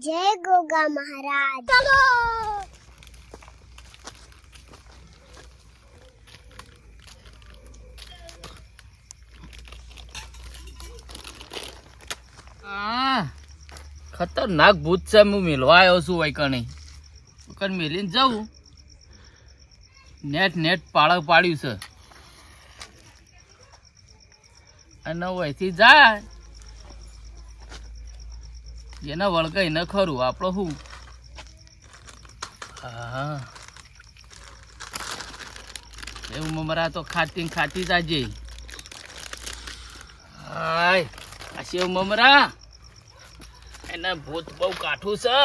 જય ગોગા મહારાજ. ચલો ખતરનાક ભૂત છે. હું મેળવા આવ્યો છું વૈકણી વૈકણ મેલીને જાઉં. નેટ પાળક પાડ્યું છે અને અહીંથી જાય એને વળગાઈ ન ખરું આપણો શું. હા એવું મમરા તો ખાતી જાજે. હાય આ સેવ મમરા એના ભૂત બહુ કાઠું છે.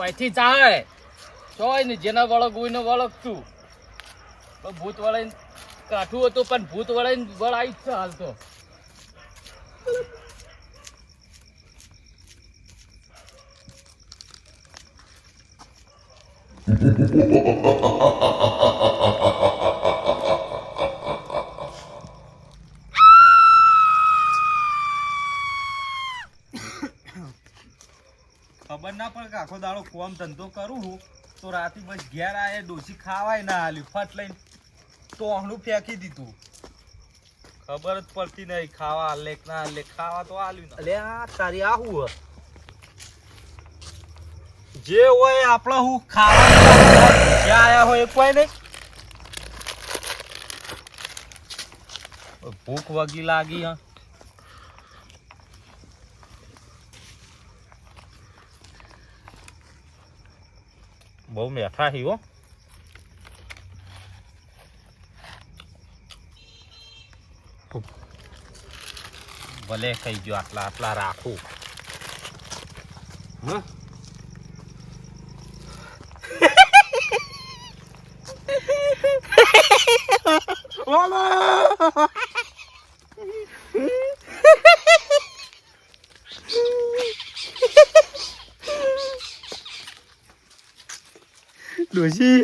અહીંથી જાય ચોય ને જેના વળગવું ને વળગતું. ભૂત વળાઈને કાઠું હતું પણ ભૂત વળાઈને વળાઈ છે હાલ તો. ખબર ના પડે કે આખો દાડો કોમ ધંધો કરું હું તો રાતે બસ ઘેર આયે ડોસી ખાવાય ના આલ્યું ફટ લઈને તોહણું ફેંકી દીધું. ખબર જ પડતી નહીં ખાવા આલે કે ના આલે. ખાવા તો આલ્યું અલે આ તારી આ હું જે હોય આપણે હું ખાવા જ્યાં આયા હોય એ કોઈ નહીં. ભૂખ વગી લાગી હા. બહુ મેઠા હી હો. ભલે ખાઈ ગયો આટલા રાખું. હા ડોશી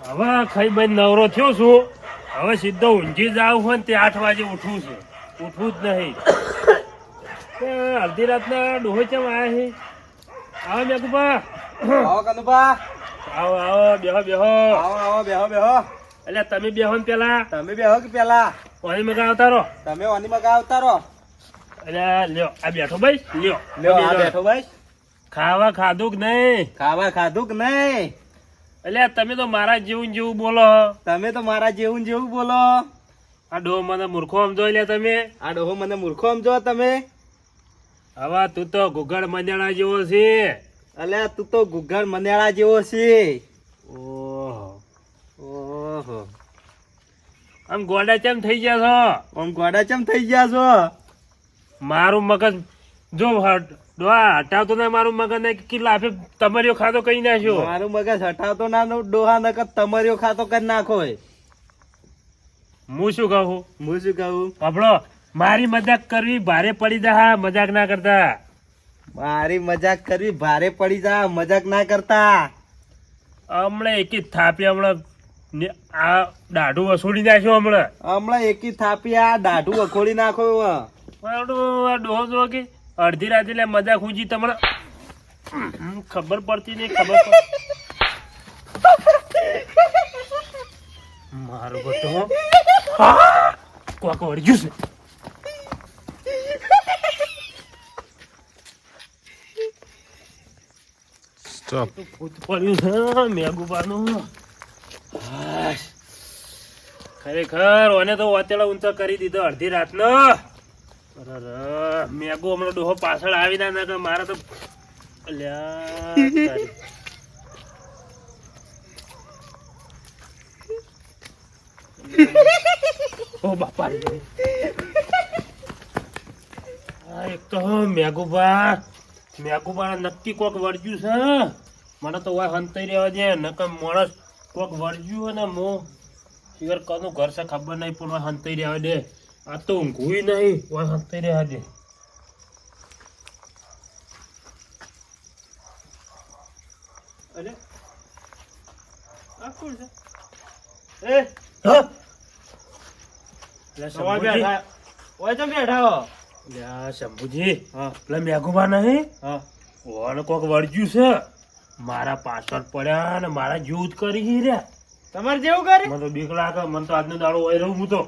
હવે ખાઈ બન નવરો થયો છું. હવે સીધો ઊંઘી જાવ હોય ને તે 8 વાગે ઉઠવું છે. ઉઠવું જ નહીં. અડધી રાતના ડોહો ચમ આયા છે. આવો મેકુબા. આવો કનુભા. આવો બેહો બેહો. એટલે તમે બેહો ને પેલા. તમે બેહો કે પેલા પાણી મગા આવતા રહો. તમે ઓની મગા આવતારો. એટલે લ્યો આ બેઠો ભાઈ લ્યો આ બેઠો ભાઈ. ખાવા ખાધું કે નહીં? ખાવા ખાધું કે નહીં? એટલે તમે તો મારા જેવું બોલો. તમે તો મારા જેવું બોલો. આ ડોહો મને મૂર્ખો સમજો લે તમે. આ ડોહો મને મૂર્ખો સમજો તમે. હવે તું તો ગુગળ મંજાણા જેવો છે. અલ્યા તું તો ગુગળ મનેળા જેવો છે. ઓહો આમ ગોડા ચમ થઈ ગયા છો? આમ ગોડા ચમ થઈ ગયા છો? મારું મગજ જો ડોહા હટાવતો ને મારું મગજ ને કેટલા આપે તમારીઓ ખાતો કઈ નાખ્યો. મારું મગજ હટાવતો ના ડોહા નકર તમારીઓ ખાતો કરી નાખો. હું શું કહું આપણો મારી મજાક કરવી ભારે પડી જા. મજાક ના કરતા. મારી મજાક કરવી ભારે પડી જા. મજાક ના કરતા. હમણાં એક જ થાપી હમણાં આ દાઢું વસૂલી નાખ્યો. હમણાં એકી થાપી આ દાઢું વખોડી નાખો. ડોહો જો કે અડધી રાતે એટલે મજાક ઉજી તમને ખબર પડતી નહીં. ખબર મારું બતો કોક વળગ્યું છે. તો ભૂત પડ્યું છે મેઘુબાનું. હાશ. ખરેખર ઓને તો વાતેલા ઊંચો કરી દીધો અડધી રાતનો. અરે મેઘુ હમણાં ડોહો પાછળ આવી ના કે મારા તો અલ્યા તારી. ઓ બાપા રે. આ એક તો મેઘુબા નક્કી કોક વળગ્યું છે. મને તો વાય હંતાઈ રહેવા દે નકર માણસ કોક વળગ્યું હોય ને મો શિવર કોનું ઘર છે ખબર નહીં પણ વાય હંતાઈ રહેવા દે. આ તો ઊંઘુય નહીં વાય હંતાઈ રહેવા દે. અરે આ કોણ છે? એ હા શંભુજી પેલા મેઘુબા નહીં ઓને કોક વળગ્યું છે. મારા પાછળ પડ્યા ને મારા જેવું જ કરી રહ્યા. તમારે જેવું કરે મને તો બીક લાગે. મને તો આજનો દાડો હોય રહું હું તો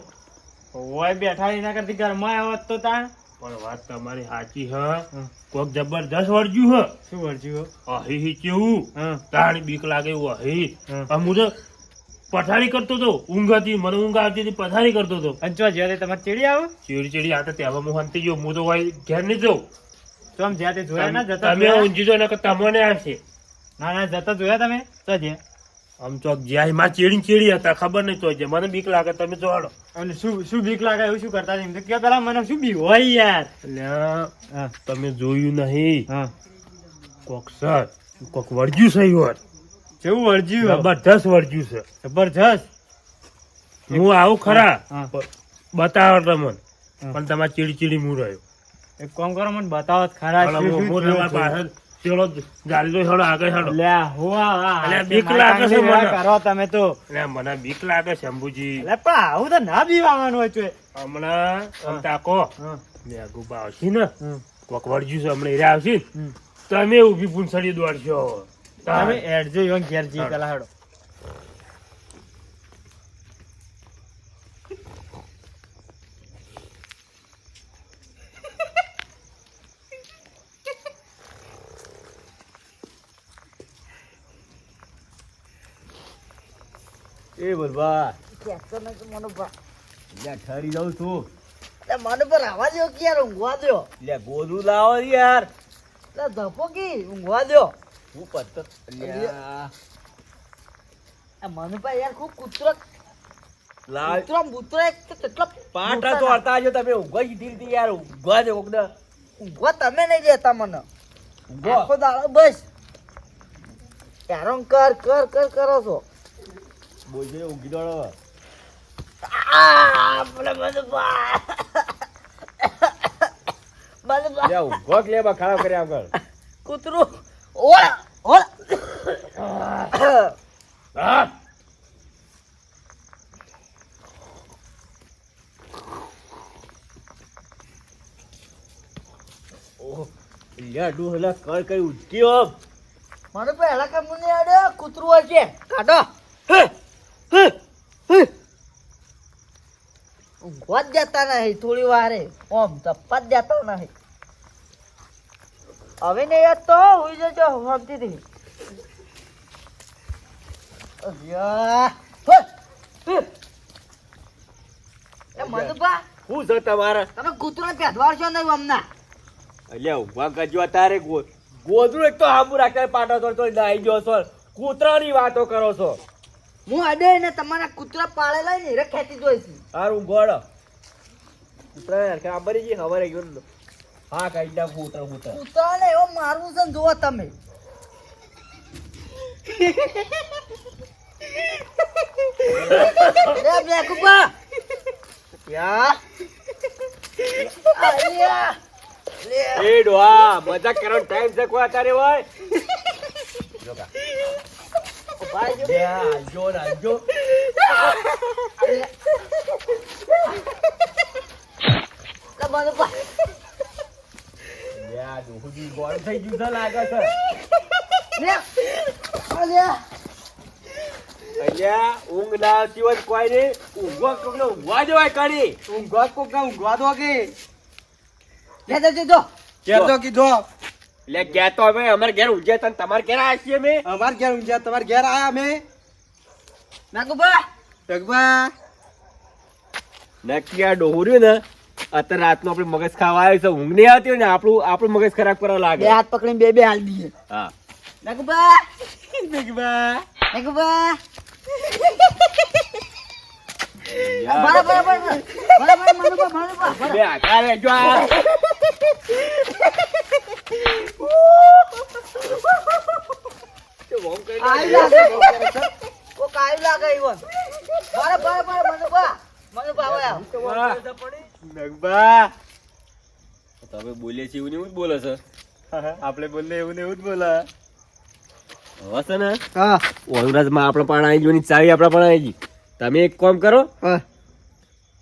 હોય બેઠા એના કરતી ઘરમાં આવત તો તાણ. પણ વાત તમારી સાચી હ. કોક જબરદસ્ત વળગ્યું હ. શું વળજ્યું અહી કેવું તાણી બીક લાગે એવું અહી. હું તો પથારી કરતો હતો. ઊંઘ હતી મને ઊંઘ આવતી હતી પથારી કરતો હતો. અંચો જ્યારે તમારે ચીડી આવો ચીડી આ તો ત્યાં હું હંતી ગયો. હું તો ભાઈ ઘેર નહીં જઉં. તો આમ જ્યાં તે જોયા ના જતા તમે ઊંઘી જો ને તમને આવશે. ના ના જતા જોયા તમે તો જ્યાં આમ ચોક જ્યાં માં ચીડી હતા ખબર નહીં તો મને બીક લાગે. તમે જોડો અને શું બીક લાગે એવું શું કરતા એમ તો કે પેલા મને શું બી હોય યાર. એટલે તમે જોયું નહીં હા કોક સર કોક વળગ્યું છે યાર. કેવું વળજ્યું જબરદસ્ત વળગ્યું છે. જબરજસ્ત. હું આવું ખરા હા. બતાવો તમને પણ તમારે ચીડી હું રહ્યો. એક કામ કરો મને બતાવો તો ખરા શું શું હું થયું તમારા છે. પાછળ ચલો ગાડી તો હેડો આગળ હેડો. લ્યા હોવા અલ્યા બીક લાગે છે મને. કરો તમે તો એટલે મને બીક લાગે શંભુજી. એટલે પણ આવું તો ના બીવાનું હોય છે. હમણાં આમ તાકો હા મેઘુબા આવશે ને હમ. કોક વળગ્યું છે હમણાં એરા આવશે ને, હમ. તમે ઊભી પૂંછડી દોડશો. તમે એડજો યો ઘેર જી પેલા હેડો. એ બોલવા ઠરી જાઉં છું. મને પર આવા દો કે યાર ઊંઘવા દો. લે ગોદરું લાવો યાર. ધપો કી ઊંઘવા દો. હું પત્તો મને પર યાર ખૂબ કૂતરો લાવ બૂતરો એક તો કેટલો પાટા તો હતા જો તમે ઊંઘવા કીધી હતી યાર. ઊંઘવા દે કોક ને. ઊંઘવા તમે નહીં દેતા મને. ઊંઘો. આખો દાડો બસ હેરાન કરો છો. બોલજે ઊંઘી દોડો. લે ઊંઘો કે લે બા ખરાબ કર્યા આગળ. કૂતરું ઓળ ઓળ હા ઓહ લે ડુ હલા કર કઈ ઉઠ્યો. મને પહેલા કામ નહીં આડે કૂતરું હશે કાઢો. ઊંઘવા જ જતા નહીં થોડી વારે ઓમ ધપ્પા જ જતા નહીં. હવે નહીં યાદ તો હોઈ જજો શાંતિથી. મધુભા શું છે તમારે? તમે કૂતરો પેદવારશો નહીં હમણાં. અલ્યા ઊંઘવા કરજો તારે ગોદરું એક તો હામુ રાખે પાટો તોડતો નાઈ ગયો છો. કૂતરાની વાતો કરો છો. હું અડે ને તમારા કૂતરા પાળેલા ને રે ખેતી જોઈશ. હારું ગોળ કૂતરા ખબર છે ખબર ગયો. હા કઈ જા કૂતરા કૂતરા ને એવો મારવું છે ને જુઓ તમે. રે બેકુબા યા આલિયા લે એ ડોહા મજાક કરવાનો ટાઈમ છે કોઈ અત્યારે હોય. ભાઈ જો લે આજો ને આજો. લે મધુભા લે આ ડોહુજી ગોળ થઈ ગયું છે લાગે છે. લે આલિયા અલ્યા ઊંઘ ના આવતી હોય તો કોઈ નહીં. ઊંઘવા કોક ને ઊંઘવા જવાય કરી. ઊંઘવા કોક ઊંઘવા દો કે લે જો જો કેતો કીધો એટલે ઘેર તો અમે અમારે ઘેર ઊંઝા હતા ને તમારે ઘેર આવ્યા છીએ અમે. અમાર ઘેર ઊંઝા તમારે ઘેર આયા અમે નાગુબા ભગવા નક્કી આ ડોહું રહ્યું ને અત્યારે રાતનું આપણે મગજ ખાવા આવ્યું છે, ઊંઘ નહીં આવતી હોય ને આપણું મગજ ખરાબ કરવા લાગે. બે હાથ પકડીને બે હાલ દઈએ. હા નાગુબા ભગવા નાગુબા બરાબર બરાબર બરાબર મનુબા મનુબા બે આકાર રહેજો આ. આઈ લાગે ઓ કાઈ લાગે ઈવન બરાબર બરાબર મનુબા મનુબા આવો નગબા તમે બોલીએ છીએ એવું ને એવું જ બોલે છે. આપણે બોલે એવું ને એવું જ બોલે હવે છે ને. હા ઓળંગરાજમાં આપણે પણ આવી ગયો ની ચાવી આપણે પણ આવી ગઈ. તમે એક કામ કરો, હા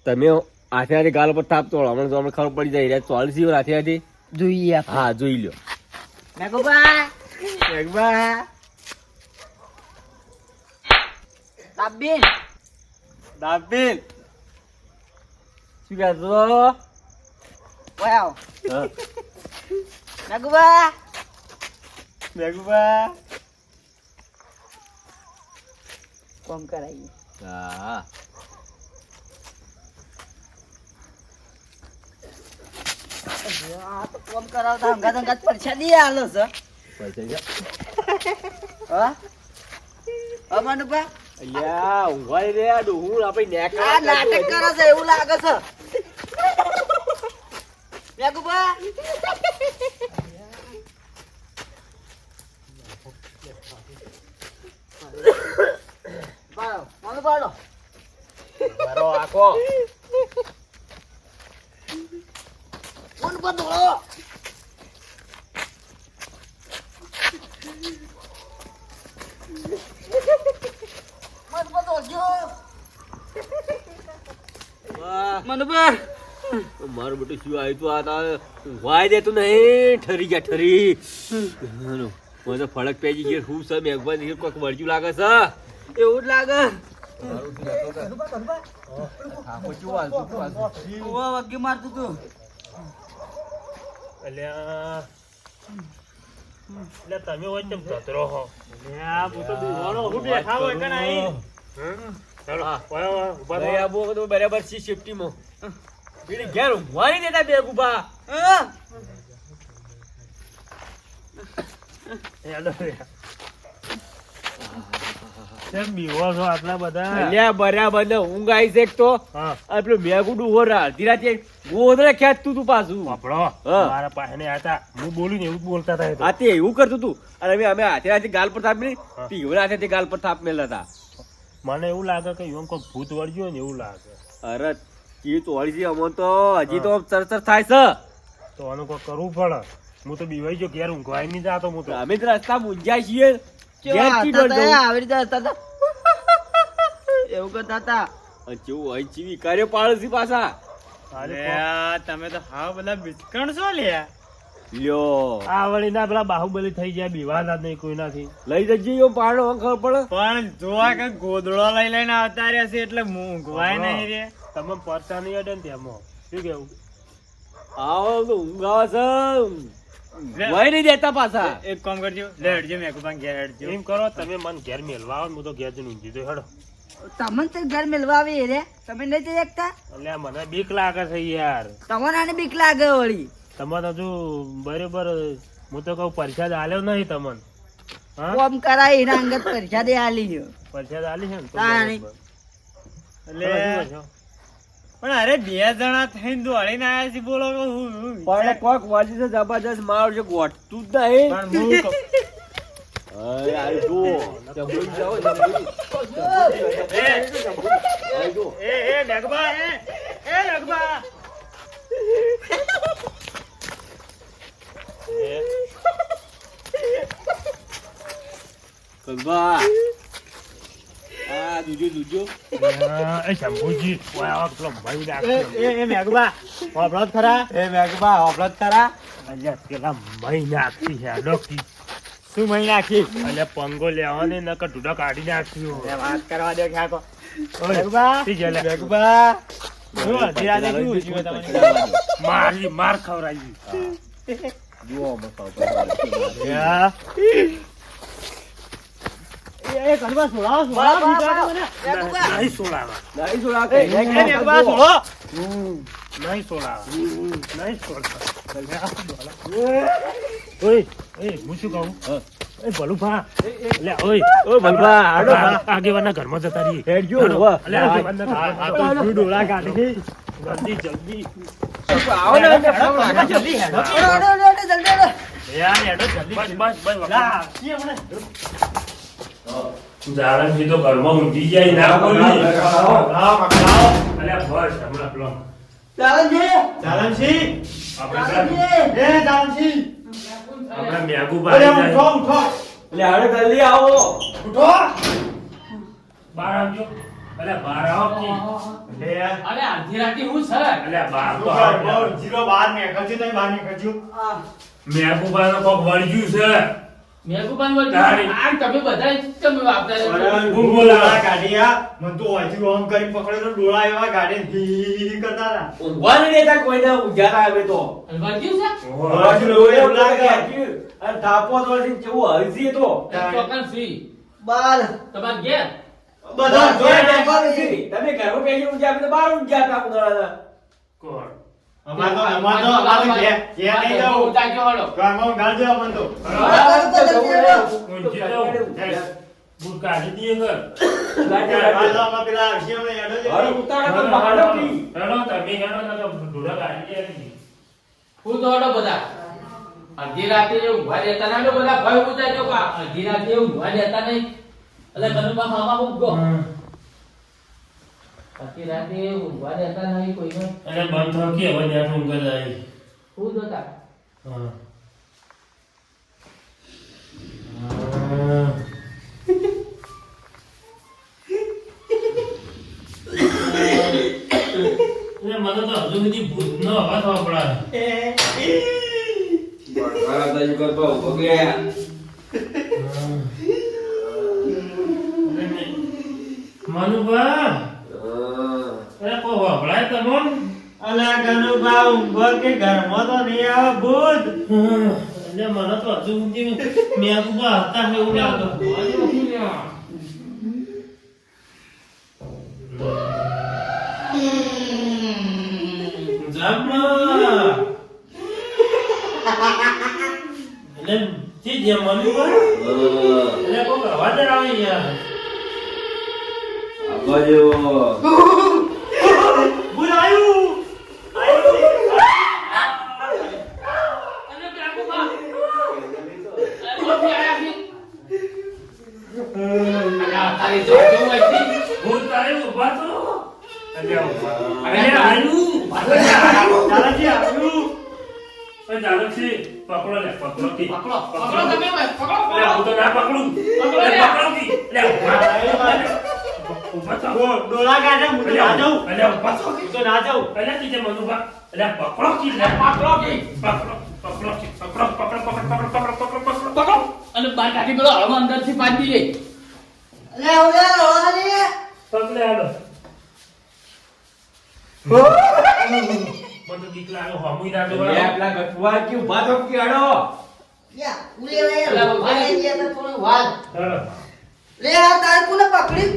તમે હાથે હાથે ગાલ પર થાપ તોડો, હમણાં તો ખબર પડી જાય ચોલીસ હાથે હાથે. જોઈએ આપણે હા જોઈ લો. નાગુબા નગબા તાબીન દાબેલ શું કહેતો? વાવ હા નાગુબા નગબા કોમ કરાઈએ હા આ તો કોમ કરાવતા અંગાત અંગાત પરીક્ષા દઈએ હાલો છે પૈસા છે? હા મનુબા અલ્યા ઊંઘવાય રે આ ડોહું આપણે નેક આ નાટક કરે છે એવું લાગે છે નાગુબા બાળો મનુબાળો મારો આખો મનુબા ધોળો મનુબા ધોળજો મનુબા મારું બેટું શું આવ્યું તું? આ તારે ઊંઘવાય દેતું નહીં. ઠરી ગયા ઠરી. મને તો ફળક પેજી ગયો. શું છે મેઘભાઈ નીકળ કોઈક વળજ્યું લાગે છે. એવું જ લાગે ઓવા વગી મારતું તું અલ્યા એટલે તમે હોય તેમ ધતરો હો. અલ્યા હું તો દુવાળો હું બેઠા હોય કે નહીં. ચાલો વાયો ઉભા ભાઈ આ થો. બહુ બધું બરાબર છે સેફટીમાં. પેલી ઘેર ઊંઘવા નહીં દેતા બે ગુબા. હેલો કેમ બીવો છો આટલા બધા? અલ્યા બરાબર ને ઊંઘ આવી છે એક તો. હા આ પેલું મેઘું ડૂહો અડધી રાતે ગોદરે ખેંચતું તું પાછું. વાપરો હા. મારા પાસે ને હતા હું બોલું ને એવું જ બોલતા હતા એ તો. આ તે એવું કરતું તું. અને અમે હાથે હાથે ગાલ પર થાપ નહીં, હા. પીવડા હાથે ગાલ પર થાપ મેલા હતા. મને એવું લાગે કે એમ કોઈ ભૂત વળગ્યું ને એવું લાગે. અરે ચી તોડી છે અમો તો હજી તો ચરચર થાય છે. તો આનું કોઈ કરવું પડે. હું તો બીવાઈ ગયો ઘેર ઊંઘવાય નહીં જાતો હું તો. અમે તો રસ્તા મૂંઝાય છીએ. ઘેર કેવા ચી હતા દોડ તા? દઉં. આવી રીતે હતા તા? એવું કરતા હતા અને જેવું હોય ચીવી કાર્યો પાડોશી પાછા. અરે તમે તો હા બધા બિસ્કણ છો લ્યા લ્યો આ વળી ના પેલા બાહુબલી થઈ ગયા બીવાના જ નહીં કોઈ નાથી. લઈ જજો યો પાડો ખબર પડે. પણ જોવા કે ગોદડો લઈ લઈને આવતા રહ્યા છે એટલે ઊંઘવાય નહીં રે તમે પડતા નહીં અડે ને તેમાં શું કેવું? આવો તો ઊંઘ આવે છે. ઊંઘવાય નહીં દેતા પાછા. એક કામ કરજો લેડજો મેં કુપાન ઘેર હેડજો એમ કરો તમે મને ઘેર મેલવા આવો ને હું તો ઘેર જઈને ઊંઘી દઉં. હેડો તમને તો ઘર મેળવા આવી રે તમે નહીં જઈ શકતા એટલે મને બીક લાગે છે યાર. તમને આને બીક લાગે વળી તમને હજુ બરોબર હું તો કહું પરસાદ આલ્યો નહીં તમને. હા કોમ કરાય એના અંગત પરીક્ષા દે આલી ગયો પરસાદ આલી છે ને તો તાણી. બરોબર. એટલે તમે શું કહો છો? પણ અરે બે જણા થઈને દોડીને આયા છે બોલો કે હું પણ કોક વાજી છે જબરજસ્ત મારો છે ગોઠતું જ નહીં. પણ હું કહું, અરે આ જુઓ. જબરું જાઓ, જબરું. આ જુઓ. એ નગબા એ નગબા કલબા. આ દૂજો. એ શંભુજી ઓય આવા પેલો ભાઈ નાખ્યો. એ મેઘબા વાપરો જ ખરા. એ મેઘબા હોભળત ખરા અલ્યા પેલા મહી નાખી છે ડોકી. શું મહી નાખી અલ્યા પંગો લેવાને નકર ઢૂઢા કાઢી નાખ્યો. એ વાત કરવા દે ખ્યાકો ઓય, મેઘબા ઠીક છે લે. મેઘબા શું અડધી રાતે શું થયું તમને? મારી માર ખવરાઈ. જુઓ બતાવો પછી. યા. એ ઘરમાં સોળાવો, સોળાવો, બીજા મને. નહીં સોળાવા. નહીં જોડા એ મેઘબા સોળો. નહીં સોળાવા. નહીં સોળાવા. ઓય, હું શું કહું? એ ભલું ભા. લે, ઓય. ઓ ભલભા, હાડો. આગેવાના ઘરમાં જતા રહીએ. હેડજો, હાડો. વાહ. અલે, આગેવાના ઘરમાં. આ તો શું ડોળા કાઢી. જલ્દી, જલ્દી. આવો ને, જલ્દી હેડો. જલ્દી યાર, હેડો, જલ્દી. બસ, જાણસી તો ઘરમાં ઊંઘી જાય ના બોલી. અલ્યા બસ હમણાં પેલો ચાલનજી આપણા મેઘુબા આવી જાય. એટલે હાડો જલ્દી આવો. બહાર આવજો. અલ્યા બહાર આવો કી. અરે અડધી રાતે હું સર અલ્યા બહાર તો આવો. મેઘુબાનો કોક વળગ્યું છે. મેઘુબાન બોલ તારી. આ તમે બધા તમે વાપતા રહેજો. હું બોલાવા. ઊંઘવા નહીં દેતા કોઈને, ઊંઘ્યા આવે તો. વળગ્યું છે બાજુ લોહી એવું લાગે. અને તાપો તો હજી કેવું હલસી તો. ચોકન સી બાર તમાર ઘેર જોયા ટેકો નથી. તમે ઘરમાં પેલી ઊંઘ્યા, અમે તો બહાર ઊંઘ્યા હતા ઉનાળાના. કોણ? ઉતારજો હળો. ઊંઘી જાઓ. બૂટ કાઢી દઈએ ઘર. હવે ઉતારો તો બહારનો કી. હેડો તમે હેડો ને તો ઢોરા કાઢી દે. હું તો હળો બધા અડધી રાતે ઊંઘવા દેતા ના હળો બધા ભય ઉતારજો કા અડધી રાતે ઊંઘવા દેતા નહીં એટલે ઘરમાં મામા ઊંઘો અડધી રાતે ઊંઘવા દેતા નહીં કોઈને અને બંધ થકી હવે ત્યાં ઊંઘ જ આવી. હું જોતા હા. મને તો હજુ બધી ભૂતનો અવાજ સાંભળાય. મનુભા અરે કોઈ સાંભળાય તમને? એટલે મને તો હજુ સુધી મેઘુબા હતા છે એવું લાગે. જમા એટલે જી જે મનુભા એટલે કોઈ અવાજ જ આવે યાર. ભૂત આવ્યું ઉભા તો. અલ્યા ઉભા. અલ્યા આવ્યું. એ જાનકી પકડો લે, પકડો કી. પકડો તમે પકડો અલ્યા હું તો ના પકડું. પકડો લે. પકડો કી. અલ્યા ઉભા થા. અલ્યા ઉભા થા. અલ્યા કી જે મનુભા. અલ્યા પકડો કી. પકડો કી. પકડો કી. પકડો. પકડો અને બાર કાઢી પેલો હળવો અંદરથી પાડી દઈએ લે ઓલે રોહાની પકડે હાલો. મને બીક લાગે હમુઈ ના દો. આપલા ગઠવા કે ઉભા તો કે હાડો. યા ઉલે લે ભાઈ જે તો થોડું વાલ હાલો. લે આ તાર કોને પકડી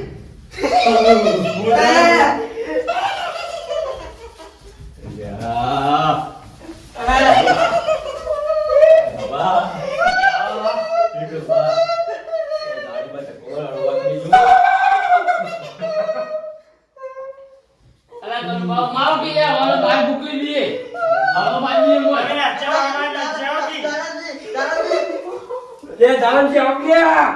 મારો કે યાર હવે બાર ભૂકી દઈએ હવે બાંધી મોય લે જાનજી આવ ગયા.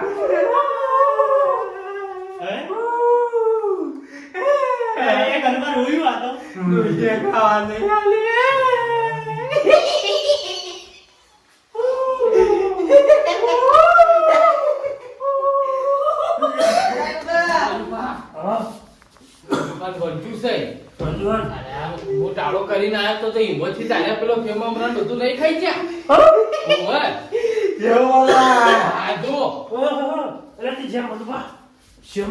હું ટાળો કરીને આવ્યો તો હિંમતથી ચાલ્યા પેલો ફેમો હમણાં બધું નહીં ખાઈ ગયા આ જો અરે તી જેમ મનુભા. શિવ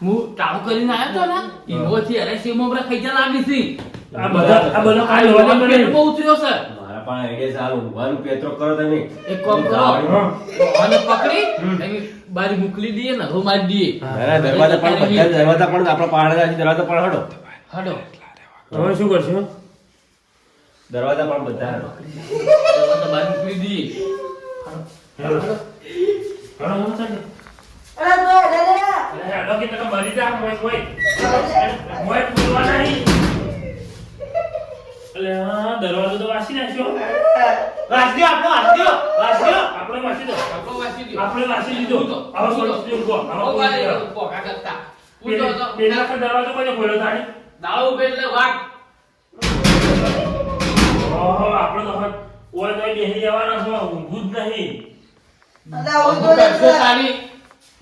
હું ટાળો કરીને આવ્યો તો ને હિંમતથી અરે શિવ મમરા ખાઈ જા લાગી હતી આ બધા કાંઈ લેવા દે પેટ બહુ ઉતર્યો છે. મારા પણ આઈડિયા ચાલુ ઊંઘવાનું પેત્રો કરો તમે એક કામ કરો, અને પકડી એની બારી મોકલી દઈએ ને હવે મારી દઈએ. દરવાજા પણ બધા દરવાજા પણ આપણા પાડેલા છે દરવાજા પણ હડો હાડો હવે શું કરશો દરવાજા પણ બધા હડો દરવાજા બારી મોકલી દઈએ. હેલો હેલો ચાલ અરે તો દાદા અરે હેલો કે તને મરી જા મોય પૂરવા નહીં અલે હા દરવાજો તો વાસી નાખ્યો વાસી આપણે વાસી દો આપણો વાંચી દ્યો. આપણે વાસી લીધો આવો સોળ ઉભો આવો પોકા કરતા. ઉઠો તો. પેલા પર દરવાજો કોને ખોલ્યો તાણે દાળો ઉભે એટલે વાટ. ઓહો આપણે તો હવે ઓય તો બેહી જવાના છો ઊંઘું જ નહીં દાદા હું હું તો કરશો તારી.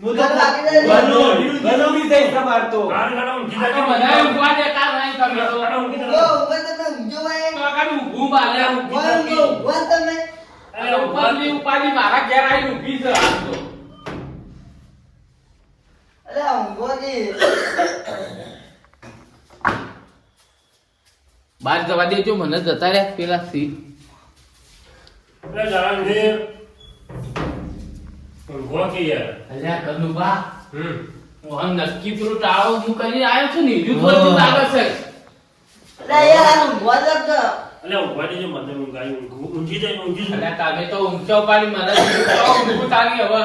હું તો લાગી જાય ગનો બી થઈ મારતો ગાળ ગાળ ઊંઘી આ તો જાય બધાએ ઊંઘવા દેતા નહીં તમે તો. ઊંઘી ઓ જાય ઉભા તમે ઊંઘજો ભાઈ તો આગળ ઊંઘું બાલે ઊંઘી ઉભા જતી. ઉભા તમે અને ઉપરની ઉપાડી મારા ઘેર આવીને ઊભી છે આજ તો. અરે ઊંઘો જી બહાર જવા દેજો મને જતા રહ્યા પેલા સી. એટલે જરા ને ઊંઘવા કે યાર અલ્યા કનુ બા હમ હું નક્કી પેલું ટાળો હું કરીને આવ્યો છું ને ઈજુ થોડું લાગે છે. અરે યાર આ ઊંઘવા લાગતો અલે ઊંઘવા દેજો મને ઊંઘાય ઊંઘી જાય અલ્યા તમે તો ઊંચો પાડી મને ઊંઘું તારી હવે